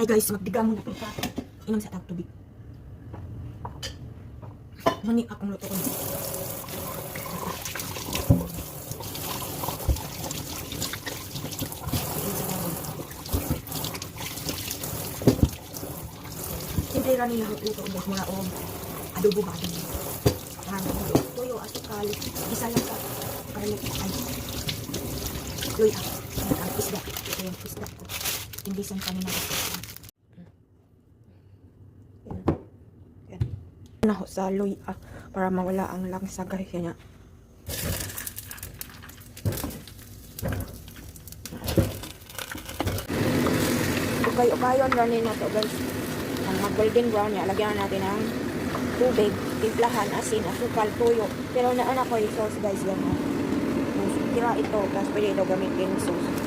Ay guys, magdiga muna po pa. Inom sa tag tubig. Mani akong luto ko. Siyempre rani luto ko muna o adobo ba din. Tuyo, asukal, isa lang ka. Karalik, ay. Luya, ang isda. Ito yung isda ko. Imbisan kami na ito. Naho sa luya para mawala ang langsa guys. Yan. Ukay-ukayon rani na to guys. Ang mag-golden brown niya, lagyan natin ng tubig, timplahan, asin, asukal, tuyo. Pero naanak ko yung sauce guys yan. Tira ito, tapos pwede ito gamitin sauce.